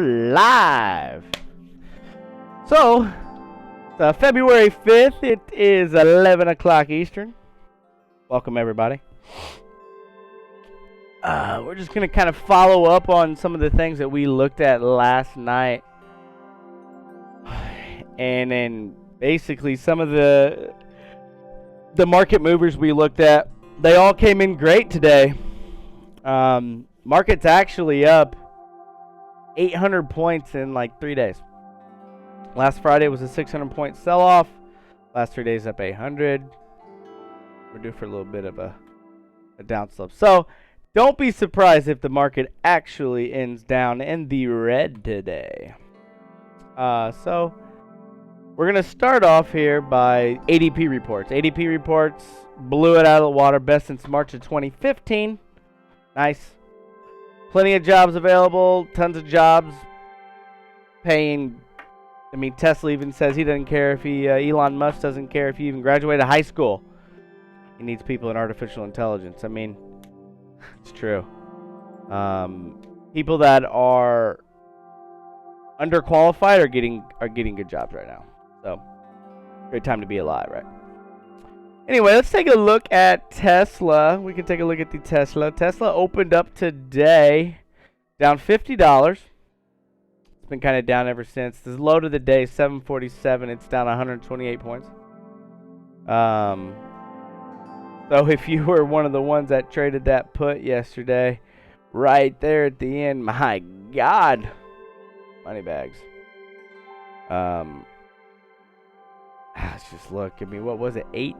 Live. So, February 5th, it is 11 o'clock Eastern. Welcome, everybody. We're just going to kind of follow up on some of the things that we looked at last night. And then basically some of the market movers we looked at, they all came in great today. Market's actually up 800 points in like 3 days. Last Friday was a 600-point sell-off. Last 3 days up 800. We're due for a little bit of a downslope. So don't be surprised if the market actually ends down in the red today. So we're going to start off here by ADP reports. ADP reports blew it out of the water. Best since March of 2015. Nice. Plenty of jobs available. Tons of jobs. Paying. I mean, Tesla even says he doesn't care if Elon Musk doesn't care if you even graduated high school. He needs people in artificial intelligence. I mean, it's true. People that are underqualified are getting good jobs right now. So, great time to be alive, right? Anyway, let's take a look at Tesla. We can take a look at the Tesla. Tesla opened up today down $50. It's been kind of down ever since. The low of the day, 747. It's down 128 points. So if you were one of the ones that traded that put yesterday, right there at the end, my God, money bags. Let's just look. I mean, what was it? 8?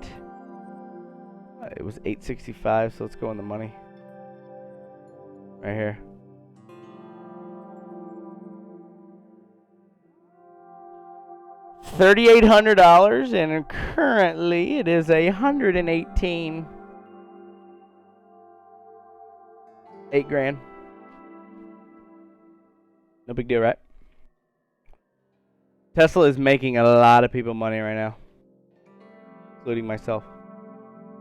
It was 865. So let's go in the money. Right here. $3,800, and currently it is 118. 8 grand. No big deal, right? Tesla is making a lot of people money right now, including myself.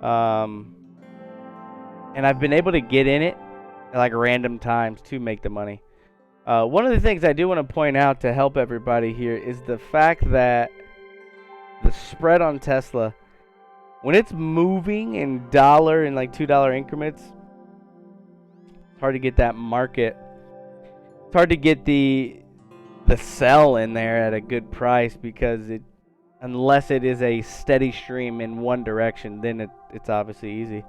And I've been able to get in it at like random times to make the money. One of the things I do want to point out to help everybody here is the fact that the spread on Tesla, when it's moving in $1 and like $2 increments, it's hard to get that market. It's hard to get the sell in there at a good price because unless it is a steady stream in one direction, then it's obviously easy.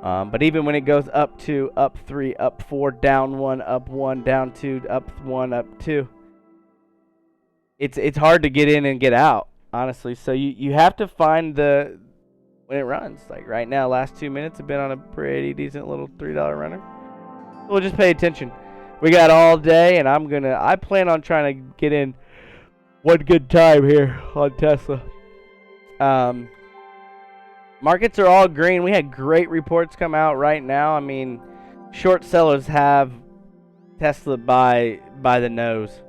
But even when it goes up 2, up 3, up 4, down 1, up 1, down 2, up 1, up 2, it's hard to get in and get out, honestly. So you have to find when it runs. Like right now, last 2 minutes have been on a pretty decent little $3 runner. We'll just pay attention. We got all day, and I plan on trying to get in one good time here on Tesla. Markets are all green. We had great reports come out right now. I mean, short sellers have Tesla by the nose.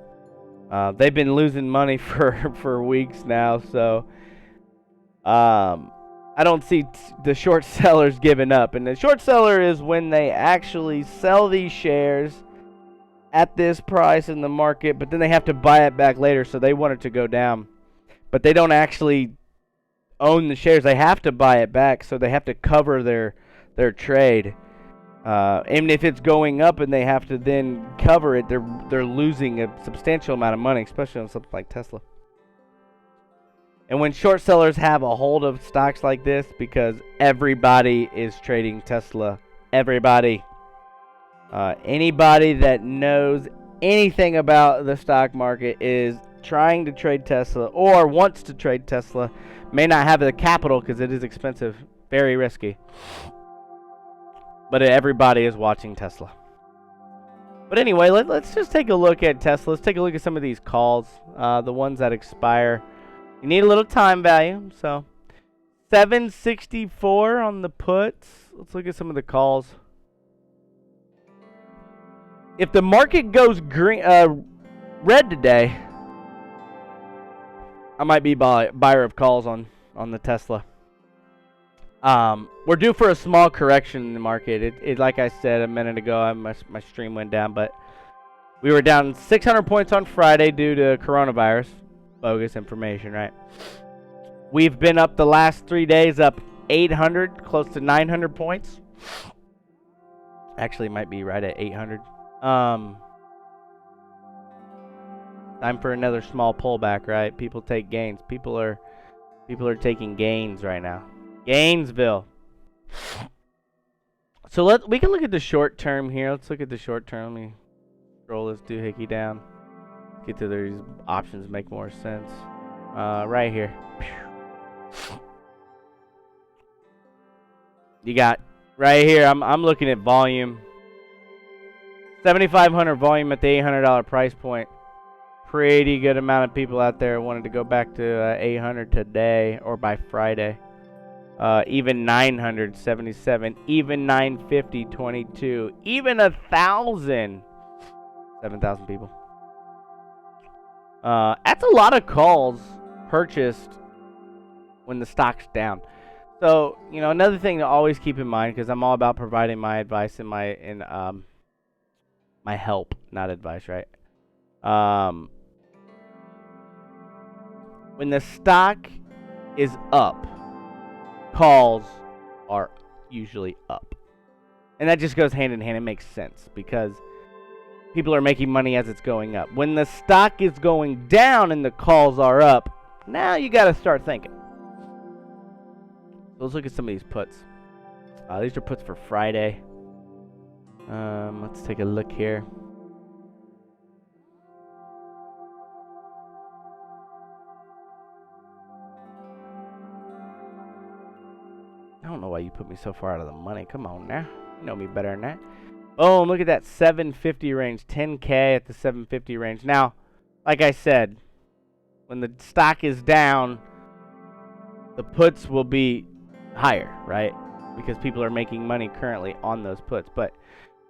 They've been losing money for weeks now, so I don't see the short sellers giving up. And the short seller is when they actually sell these shares at this price in the market, but then they have to buy it back later, so they want it to go down. But they don't actually own the shares. They have to buy it back, so they have to cover their trade. And if it's going up and they have to then cover it, they're losing a substantial amount of money, especially on something like Tesla. And when short sellers have a hold of stocks like this, because everybody is trading Tesla, everybody. Anybody that knows anything about the stock market is trying to trade Tesla or wants to trade Tesla. May not have the capital because it is expensive, very risky. But everybody is watching Tesla. But anyway, let's just take a look at Tesla. Let's take a look at some of these calls, the ones that expire. You need a little time value. So 764 on the puts. Let's look at some of the calls. If the market goes red today, I might be buyer of calls on the Tesla. We're due for a small correction in the market. It like I said a minute ago, my stream went down, but We were down 600 points on Friday due to coronavirus. Bogus information, right? We've been up the last 3 days, up 800, close to 900 points. Actually, might be right at 800. Time for another small pullback, right? People take gains. People are taking gains right now. Gainesville. So we can look at the short term here. Let's look at the short term. Let me scroll this doohickey down. Get to these options make more sense. Right here. You got right here. I'm looking at volume. 7,500 volume at the $800 price point. Pretty good amount of people out there wanted to go back to 800 today or by Friday. Even 977, even 950, 22, even 1,000, 7,000 people. That's a lot of calls purchased when the stock's down. So, you know, another thing to always keep in mind, because I'm all about providing my advice and my help, not advice, right? When the stock is up, calls are usually up. And that just goes hand in hand. It makes sense because people are making money as it's going up. When the stock is going down and the calls are up, now you got to start thinking. So let's look at some of these puts. These are puts for Friday. Let's take a look here. I don't know why you put me so far out of the money. Come on now. You know me better than that. Oh, look at that 750 range. 10K at the 750 range. Now, like I said, when the stock is down, the puts will be higher, right? Because people are making money currently on those puts. But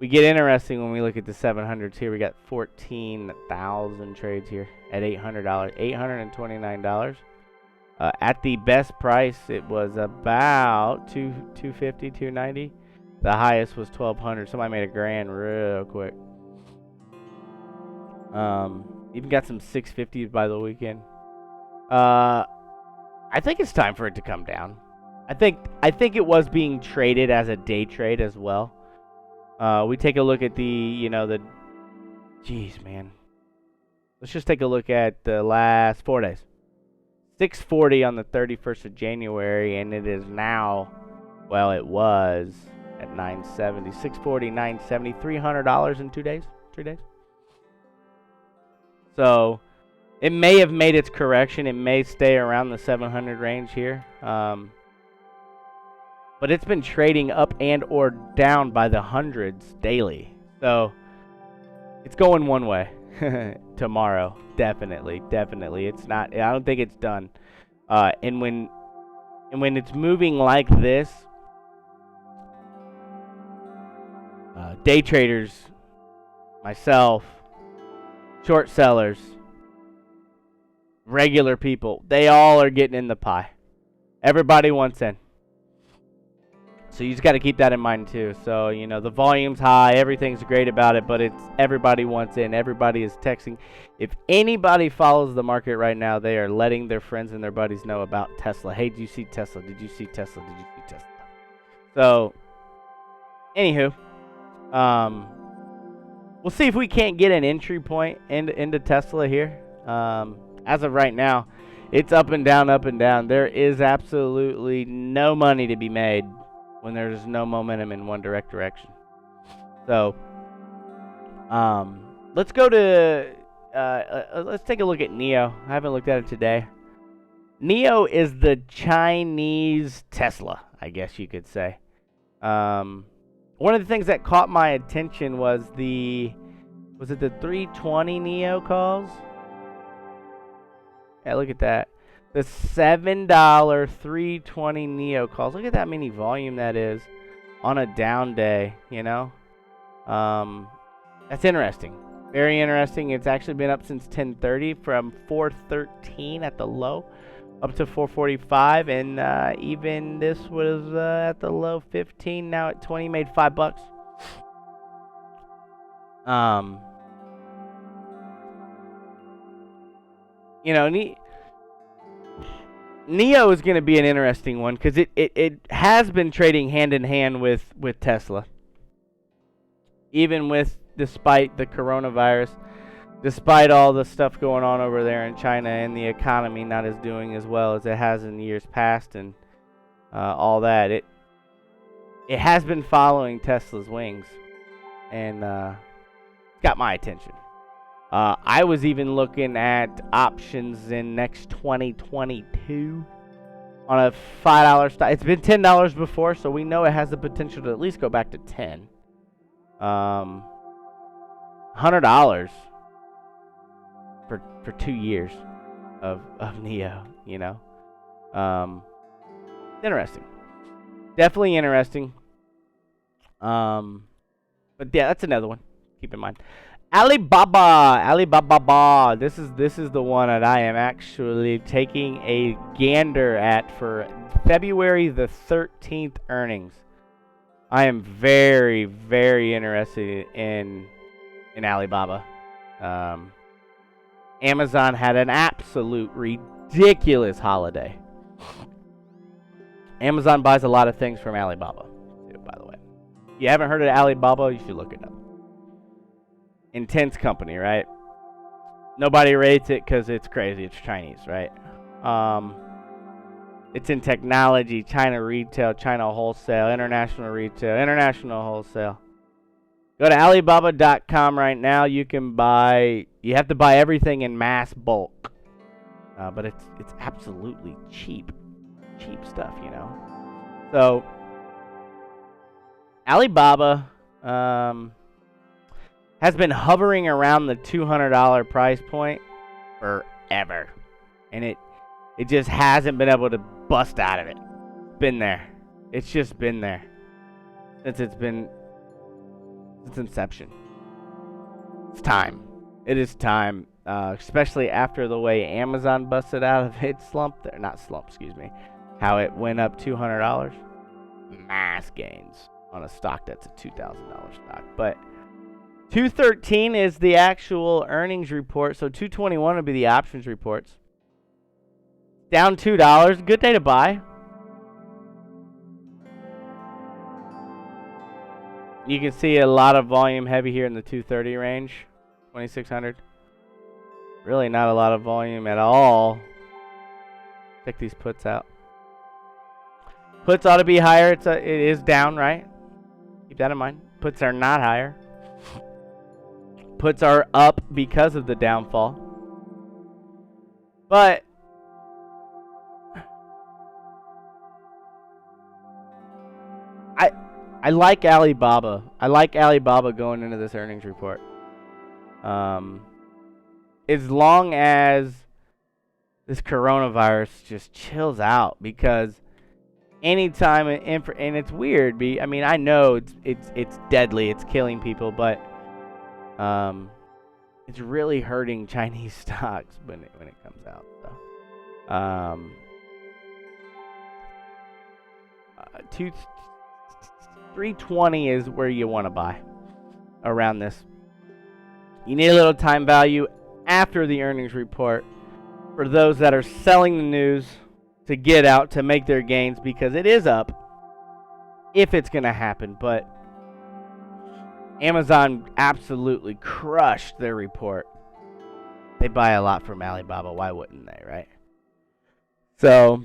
we get interesting when we look at the 700s here. We got 14,000 trades here at $800. $829. At the best price, it was about $250, $290. The highest was $1,200. Somebody made $1,000 real quick. Even got some 650s by the weekend. I think it's time for it to come down. I think it was being traded as a day trade as well. We take a look at Jeez, man. Let's just take a look at the last 4 days. 640 on the 31st of January, and it is now, well, it was at 970. 640, 970, $300 in 2 days, 3 days. So it may have made its correction. It may stay around the 700 range here. But it's been trading up and or down by the hundreds daily. So it's going one way. Tomorrow, definitely. It's not. I don't think it's done. And when it's moving like this, day traders, myself, short sellers, regular people, they all are getting in the pie. Everybody wants in. So you just got to keep that in mind too. So, you know, the volume's high, everything's great about it, but it's everybody wants in. Everybody is texting. If anybody follows the market right now, they are letting their friends and their buddies know about Tesla. Hey, did you see Tesla? Did you see Tesla? Did you see Tesla? So, anywho, we'll see if we can't get an entry point into Tesla here. As of right now, it's up and down, up and down. There is absolutely no money to be made when there's no momentum in one direction. So, let's go to, let's take a look at NIO. I haven't looked at it today. NIO is the Chinese Tesla, I guess you could say. One of the things that caught my attention was was it the 320 NIO calls? Yeah, look at that. The $7 320 NIO calls. Look at that many volume that is on a down day, you know? That's interesting. Very interesting. It's actually been up since 10:30 from 413 at the low up to 445. And even this was at the low 15. Now at 20, made $5. you know, NIO is going to be an interesting one because it has been trading hand in hand with Tesla, even despite the coronavirus, despite all the stuff going on over there in China and the economy not as doing as well as it has in years past and all that. It has been following Tesla's wings, and it's got my attention. I was even looking at options in next 2022 on a $5 stock. It's been $10 before, so we know it has the potential to at least go back to $10. $100 for 2 years of NIO. You know, interesting. Definitely interesting. But yeah, that's another one. Keep in mind. Alibaba. This is the one that I am actually taking a gander at for February the 13th earnings. I am very, very interested in Alibaba. Amazon had an absolute ridiculous holiday. Amazon buys a lot of things from Alibaba, too, by the way. If you haven't heard of Alibaba, you should look it up. Intense company, right? Nobody rates it because it's crazy. It's Chinese, right? It's in technology, China retail, China wholesale, international retail, international wholesale. Go to Alibaba.com right now. You have to buy everything in mass bulk. But it's absolutely cheap stuff, you know. So Alibaba has been hovering around the $200 price point forever, and it just hasn't been able to bust out of it. It's been there. It's just been there since its inception. It's time. It is time, especially after the way Amazon busted out of its slump. Not slump, excuse me. How it went up $200. Mass gains on a stock that's a $2,000 stock. But 213 is the actual earnings report, so 221 would be the options reports. Down $2. Good day to buy. You can see a lot of volume heavy here in the 230 range, 2600. Really not a lot of volume at all. Check these puts out. Puts ought to be higher. It is down, right? Keep that in mind. Puts are not higher. Puts are up because of the downfall. But I like Alibaba. I like Alibaba going into this earnings report. As long as this coronavirus just chills out, because anytime and it's weird. I mean, I know it's deadly. It's killing people, but it's really hurting Chinese stocks when it comes out. So, 320 is where you want to buy around this. You need a little time value after the earnings report for those that are selling the news to get out to make their gains, because it is up if it's going to happen. But Amazon absolutely crushed their report. They buy a lot from Alibaba. Why wouldn't they, right? So,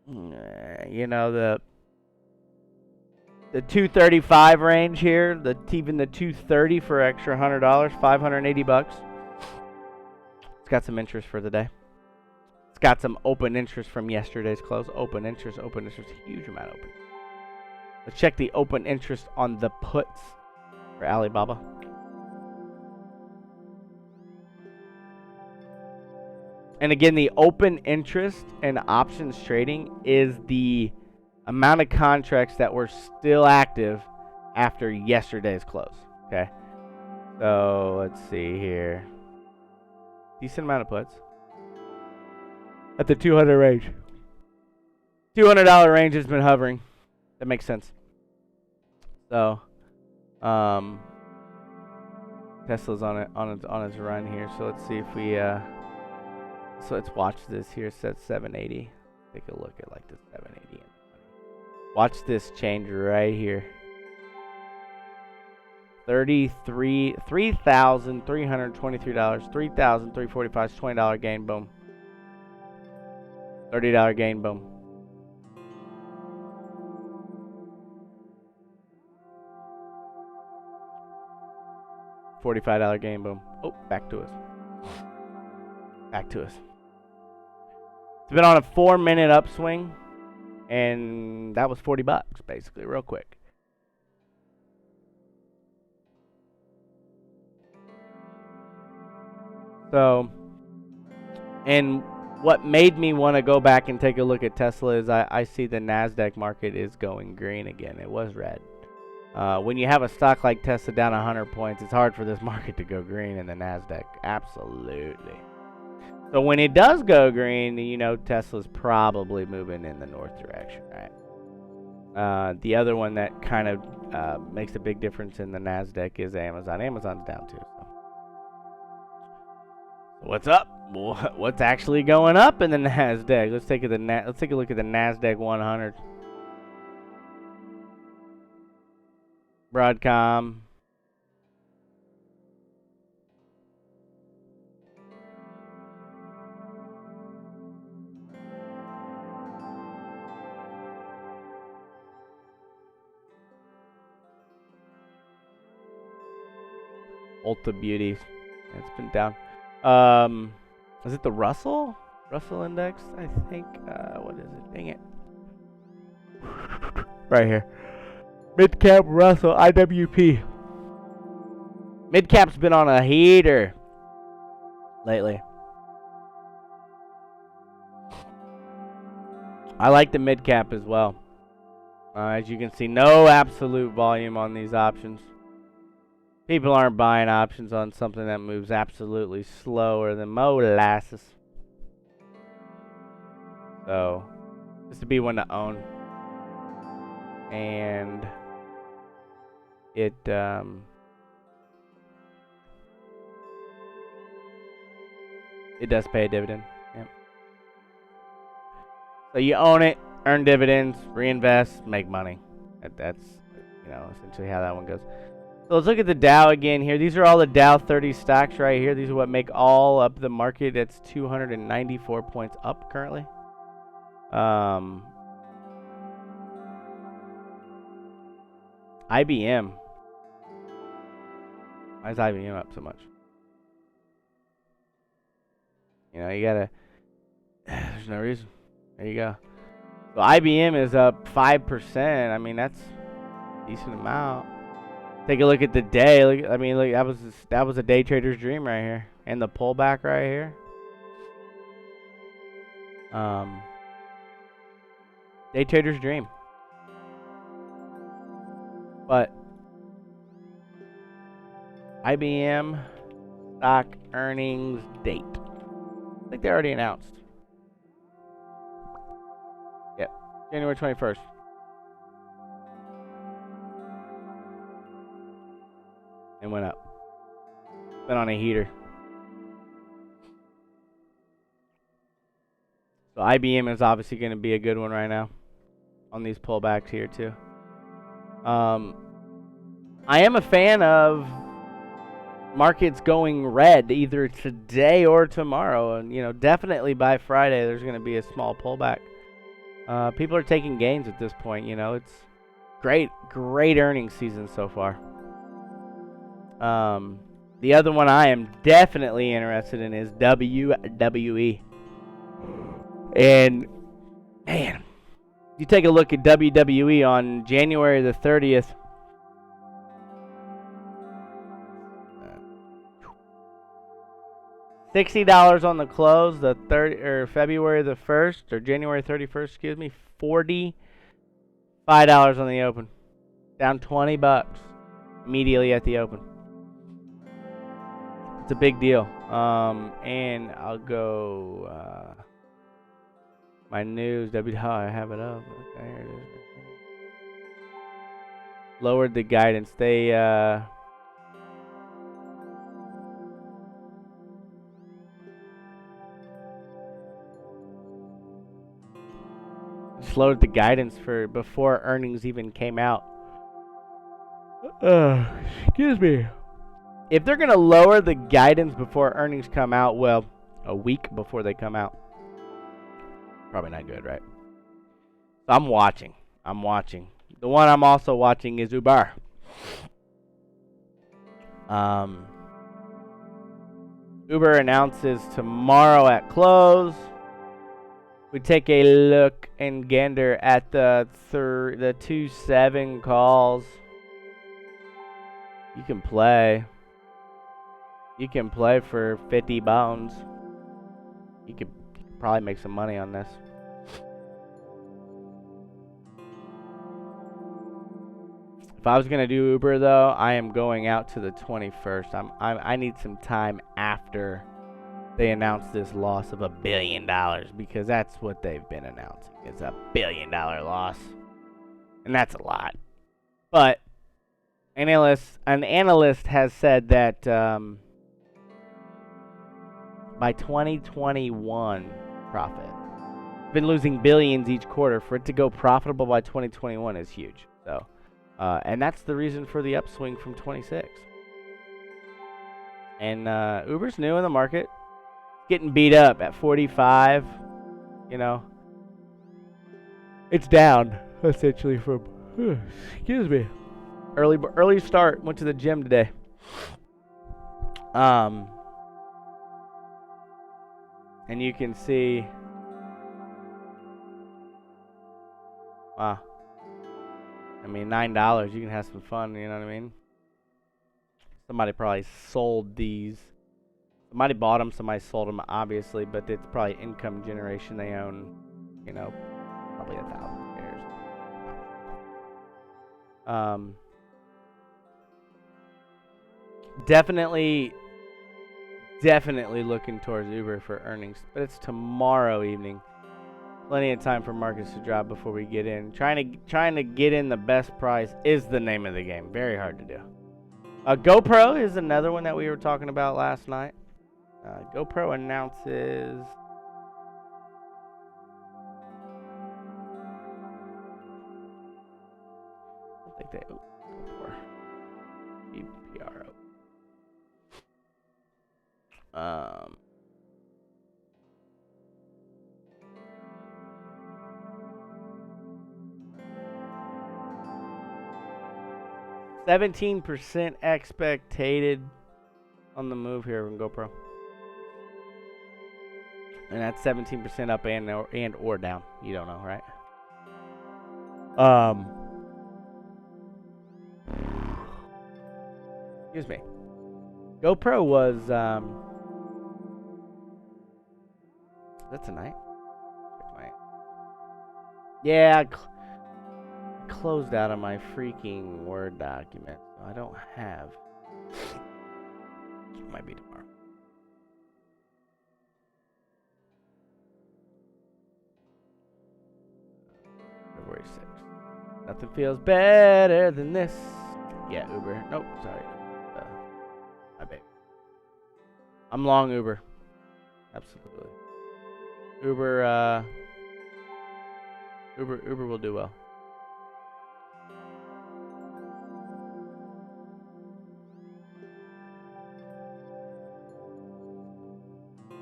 you know, the 235 range here, even the 230 for extra $100, $580. It's got some interest for the day. It's got some open interest from yesterday's close. Open interest, huge amount open. Let's check the open interest on the puts for Alibaba. And again, the open interest in options trading is the amount of contracts that were still active after yesterday's close. Okay. So let's see here. Decent amount of puts at the 200 range. $200 range has been hovering. That makes sense. So, Tesla's on its run here. So let's see if we So let's watch this here. It says 780. Take a look at like the 780. Watch this change right here. $3,323. $3,345. $20 gain. Boom. $30 gain. Boom. $45 gain. Boom. Oh, back to us. Back to us. It's been on a 4-minute upswing, and that was $40 basically, real quick. So, and what made me want to go back and take a look at Tesla is I see the NASDAQ market is going green again. It was red. When you have a stock like Tesla down 100 points, it's hard for this market to go green in the NASDAQ. Absolutely. So when it does go green, you know Tesla's probably moving in the north direction, right? The other one that kind of makes a big difference in the NASDAQ is Amazon. Amazon's down too. So. What's up? What's actually going up in the NASDAQ? Let's take a look at the NASDAQ 100. Broadcom. Ulta Beauty. It's been down. Is it the Russell Index? I think. What is it? Dang it. Right here. Midcap Russell IWP. Midcap's been on a heater lately. I like the midcap as well. As you can see, no absolute volume on these options. People aren't buying options on something that moves absolutely slower than molasses. So, this would be one to own. And it does pay a dividend. Yep. So you own it, earn dividends, reinvest, make money. That's essentially how that one goes. So let's look at the Dow again here. These are all the Dow 30 stocks right here. These are what make all up the market. It's 294 points up currently. IBM. Why is IBM up so much? You gotta... There's no reason. There you go. So IBM is up 5%. I mean, that's a decent amount. Take a look at the day. Look, that was a day trader's dream right here, and the pullback right here. Day trader's dream. But IBM stock earnings date. I think they already announced. Yep, January 21st. And went up. Been on a heater. So IBM is obviously going to be a good one right now on these pullbacks here too. I am a fan of markets going red either today or tomorrow, and definitely by Friday there's going to be a small pullback. People are taking gains at this point. It's great earnings season so far. The other one I am definitely interested in is WWE. And man, you take a look at WWE on January the 30th. $60 on the close, February the 1st or January 31st, excuse me, $45 on the open. Down $20 immediately at the open. It's a big deal. And I'll go my news, I have it up. Okay, here it is. Lowered the guidance. They just lowered the guidance for before earnings even came out. Excuse me. If they're going to lower the guidance before earnings come out, well, a week before they come out, probably not good, right? So I'm watching. The one I'm also watching is Uber. Uber announces tomorrow at close. We take a look and gander at the 2-7 calls. You can play. You can play for 50 bones. You could probably make some money on this. If I was gonna do Uber though, I am going out to the 21st. I need some time after they announce this loss of $1 billion, because that's what they've been announcing. It's a $1 billion loss, and that's a lot. But an analyst has said that by 2021 profit, been losing billions each quarter. For it to go profitable by 2021 is huge. So. And that's the reason for the upswing from 26. And Uber's new in the market, getting beat up at 45. You know, it's down essentially from. Excuse me. Early start. Went to the gym today. And you can see. Wow. I mean, $9, you can have some fun, you know what I mean? Somebody probably sold these. Somebody bought them, somebody sold them, obviously, but it's probably income generation. They own, you know, probably 1,000 shares. Definitely looking towards Uber for earnings, but it's tomorrow evening. Plenty of time for markets to drop before we get in. Trying to get in the best price is the name of the game. Very hard to do. GoPro is another one that we were talking about last night. GoPro announces. I think they. GPRO. 17% expected on the move here from GoPro. And that's 17% up and or down. You don't know, right? Excuse me. GoPro was is that tonight? Yeah, closed out of my freaking Word document. I don't have. It might be tomorrow. February 6th. Nothing feels better than this. Yeah, Uber. Nope, sorry. My bad. I'm long Uber. Absolutely. Uber will do well.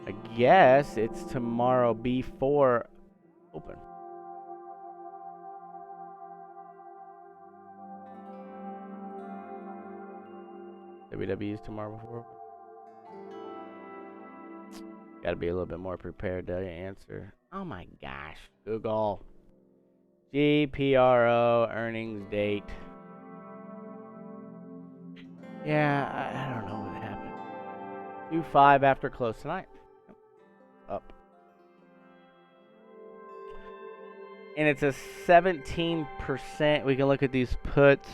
I guess it's tomorrow before open. WWE's tomorrow before open. Gotta be a little bit more prepared to answer. Oh my gosh. Google. GPRO earnings date. Yeah, I don't know what happened. 2-5 after close tonight. Up. And it's a 17%. We can look at these puts.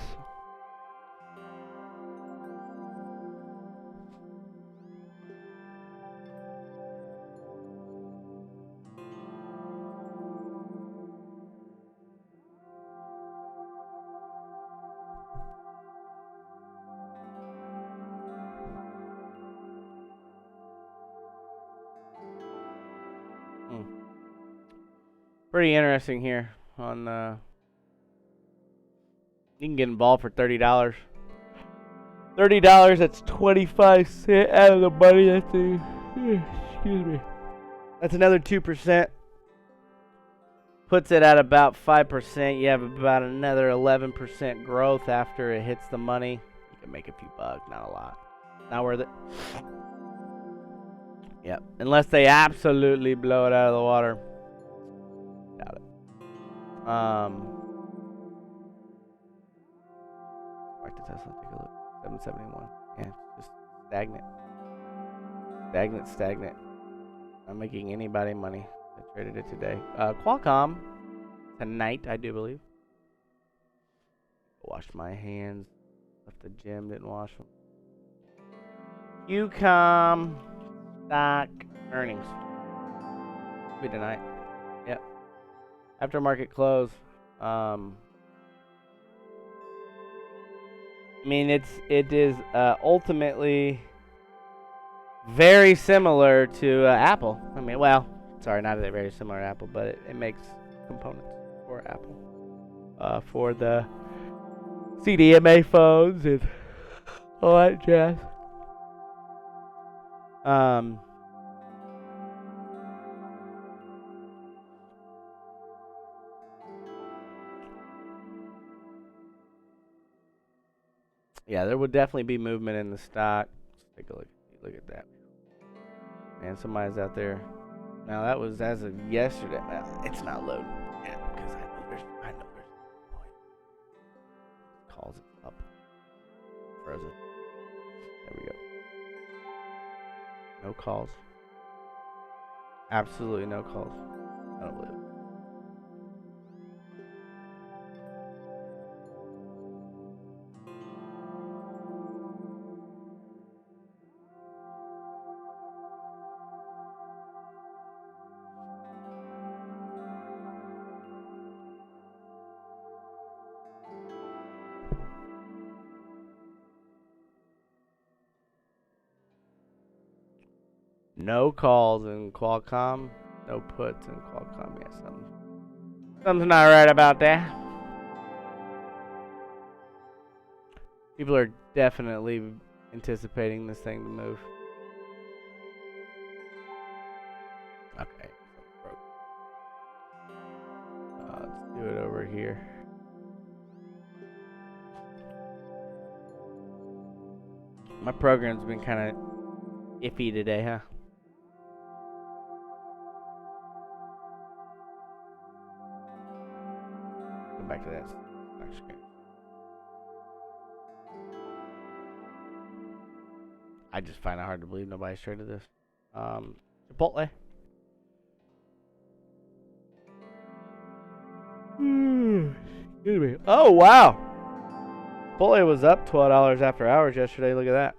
Pretty interesting here. on you can get involved for $30. $30, that's 25 cents out of the money. That's excuse me. That's another 2%. Puts it at about 5%. You have about another 11% growth after it hits the money. You can make a few bucks, not a lot. Not worth it. Yep. Unless they absolutely blow it out of the water. Got it. Back to Tesla, take a look. 771. Yeah, just stagnant. Stagnant. Not making anybody money. I traded it today. Qualcomm tonight, I do believe. Washed my hands. Left the gym, didn't wash them. Qcom stock earnings. Be tonight. Yep. After market close. I mean, it is ultimately very similar to Apple. I mean, well, sorry, not very similar to Apple, but it makes components for Apple. For the CDMA phones and all that jazz. Yeah, there would definitely be movement in the stock. Let's take a look at that. Man, somebody's out there. Now that was as of yesterday. Well, it's not loading yet because I know there's calls it up. Frozen. There we go. No calls. Absolutely no calls. I don't believe it. No calls in Qualcomm. No puts in Qualcomm. Yeah, something's not right about that. People are definitely anticipating this thing to move. Okay. Let's do it over here. My program's been kind of iffy today, huh? Go back to that screen. I just find it hard to believe nobody's traded this. Chipotle. Excuse me. Oh, wow. Chipotle was up $12 after hours yesterday. Look at that.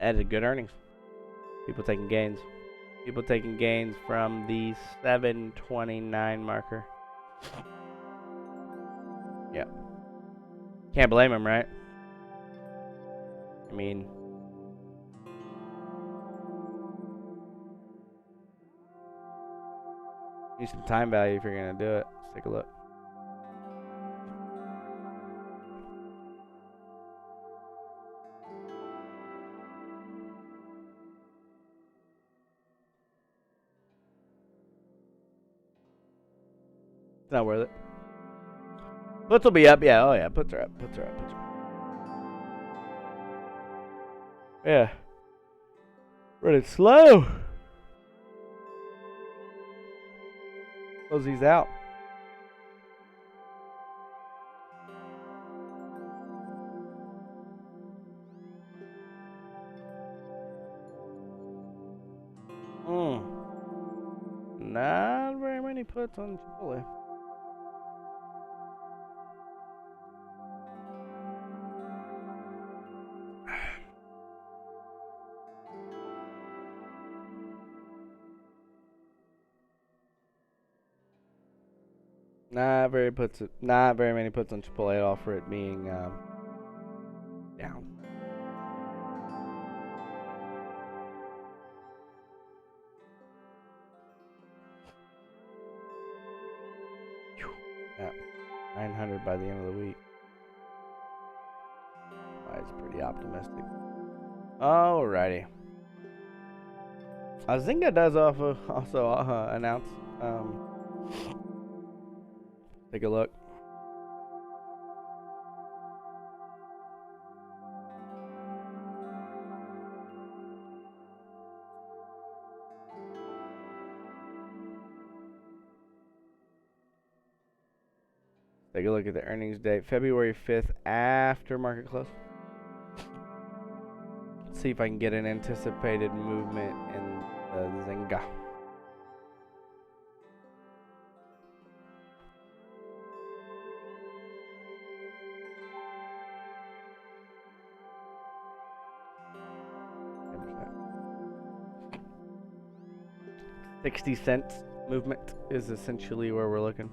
Added good earnings. People taking gains. People taking gains from the 729 marker. Yep. Can't blame them, right? I mean, need some time value if you're gonna do it. Let's take a look. It's not worth it. Puts will be up, yeah. Oh yeah, puts are up. Yeah. Running slow. Close these out. Not very many puts on Chipotle. Not very many puts on Chipotle at all for it being down. Yeah, 900 by the end of the week. That's pretty optimistic. Alrighty. Zynga does also announce. Take a look. Take a look at the earnings date, February 5th after market close. Let's see if I can get an anticipated movement in the Zynga. $0.60 movement is essentially where we're looking.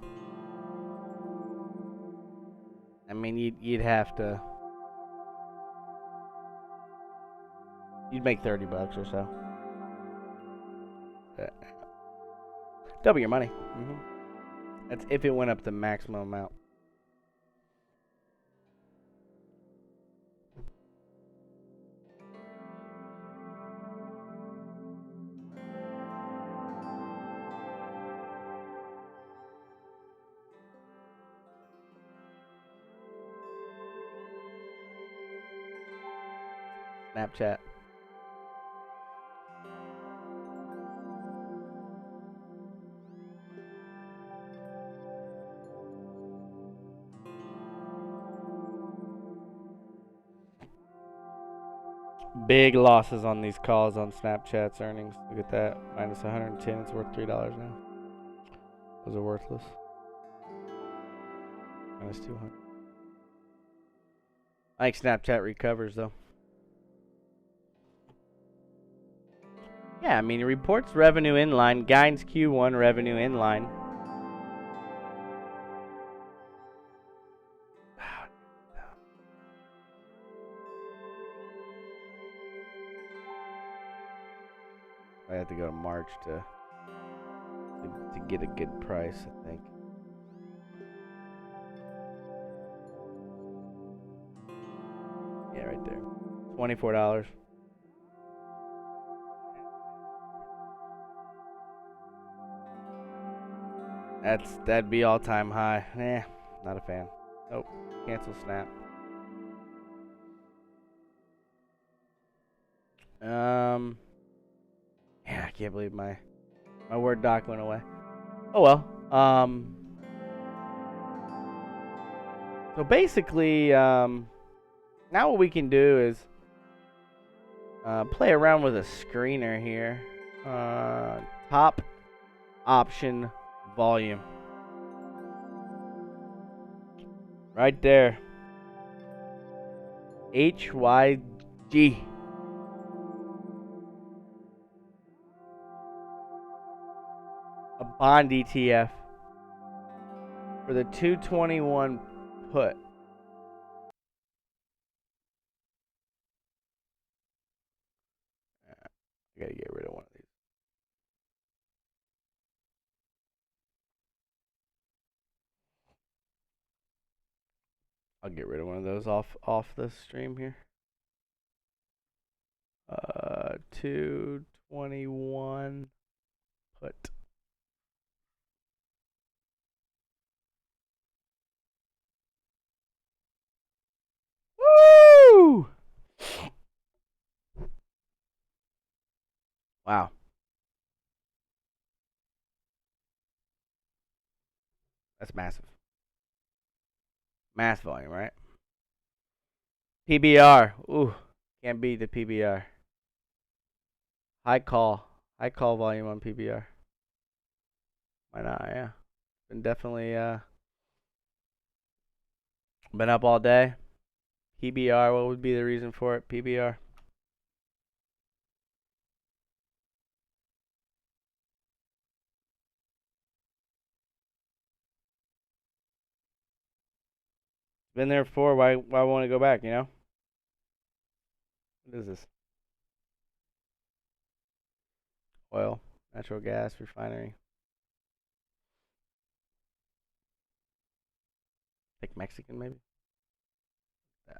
I mean, you'd have to. You'd make $30 or so. Double your money. That's if it went up the maximum amount. Snapchat. Big losses on these calls on Snapchat's earnings. Look at that. Minus 110. It's worth $3 now. Those are worthless. Minus 200. I think Snapchat recovers though. Yeah, I mean, it reports revenue in line. Guidance Q1 revenue in line. I have to go to March to get a good price, I think. Yeah, right there. $24. That'd be all-time high. Not a fan. Nope. Cancel Snap. Yeah, I can't believe my Word doc went away. Oh well. So basically, now what we can do is play around with a screener here. Top option volume. Right there. HYG. A bond ETF for the 221 put. I gotta get rid of one of these. I'll get rid of one of those off the stream here. 221 put. Woo! Wow. That's massive. Mass volume, right? PBR. Ooh, can't beat the PBR. High call volume on PBR. Why not? Yeah, been definitely been up all day. PBR. What would be the reason for it? PBR. Been there before. Why want to go back? You know. What is this? Oil, natural gas refinery. Like Mexican, maybe. Yeah,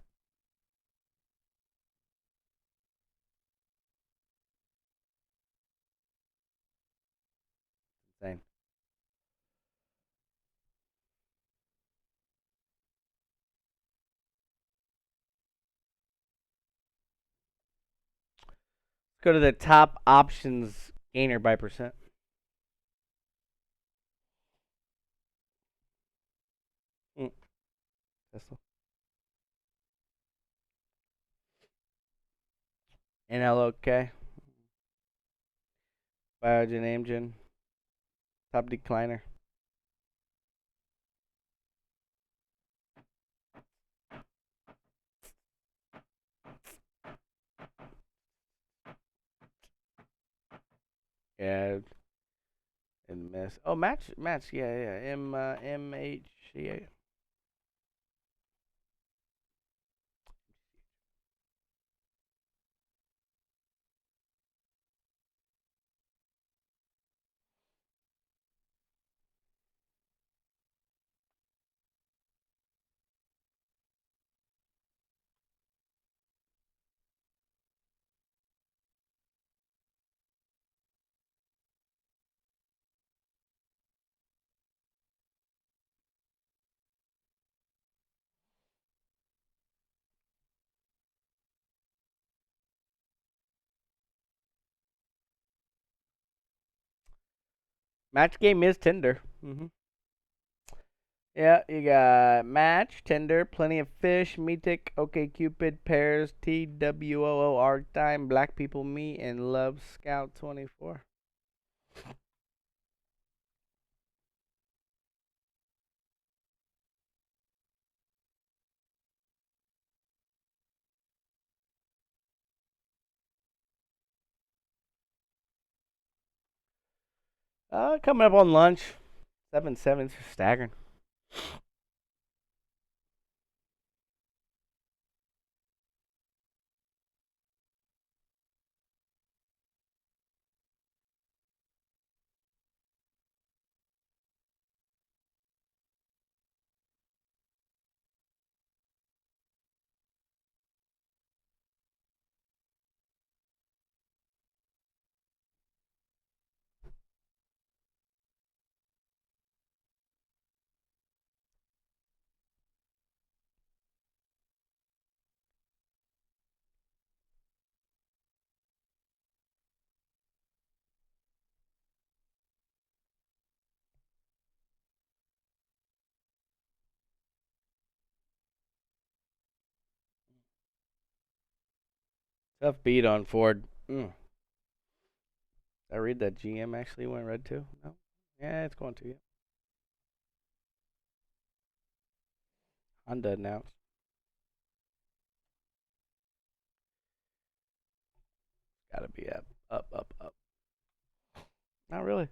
insane. Let's go to the top options gainer by percent. Mm, Tesla. NLOK. Biogen Amgen. Top decliner. Yeah, and miss. Oh, match. Yeah, yeah. MH. Yeah. Match game is Tinder. Yeah, you got Match, Tinder, Plenty of Fish, Meetic, OkCupid, Pairs, TWOO, Arctime, Black People Meet, and Love Scout 24. Coming up on lunch. 7-7, staggering. Tough beat on Ford. I read that GM actually went red too. No, yeah, it's going to. Yeah. Honda announced. Got to be up. Not really.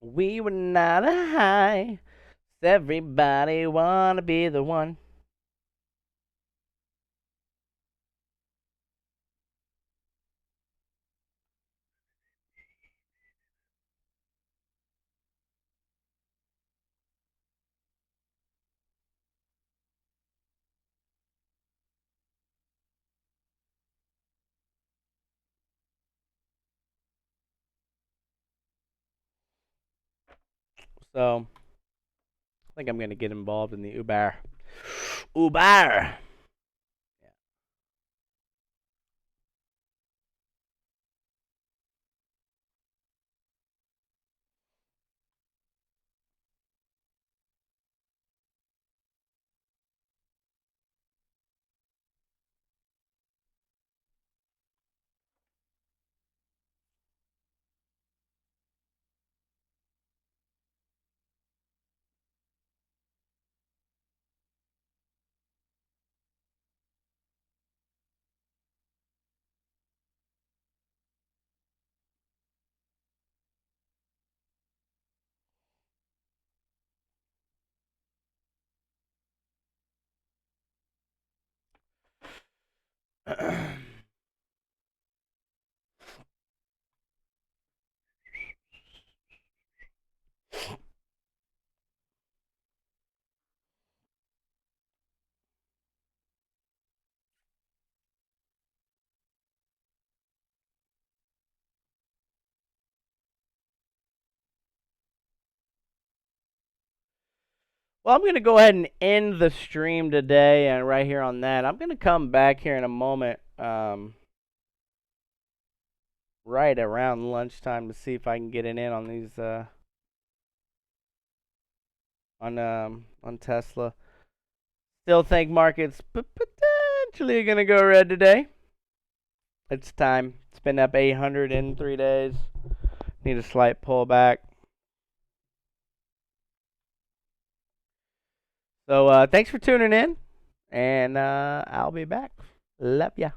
We were not a high. Everybody wanna be the one. So I think I'm gonna get involved in the Uber. Uber. Well, I'm going to go ahead and end the stream today, and right here on that, I'm going to come back here in a moment, right around lunchtime, to see if I can get it in on these, on Tesla. Still think markets potentially going to go red today. It's time. It's been up 800 in 3 days. Need a slight pullback. So thanks for tuning in, and I'll be back. Love ya.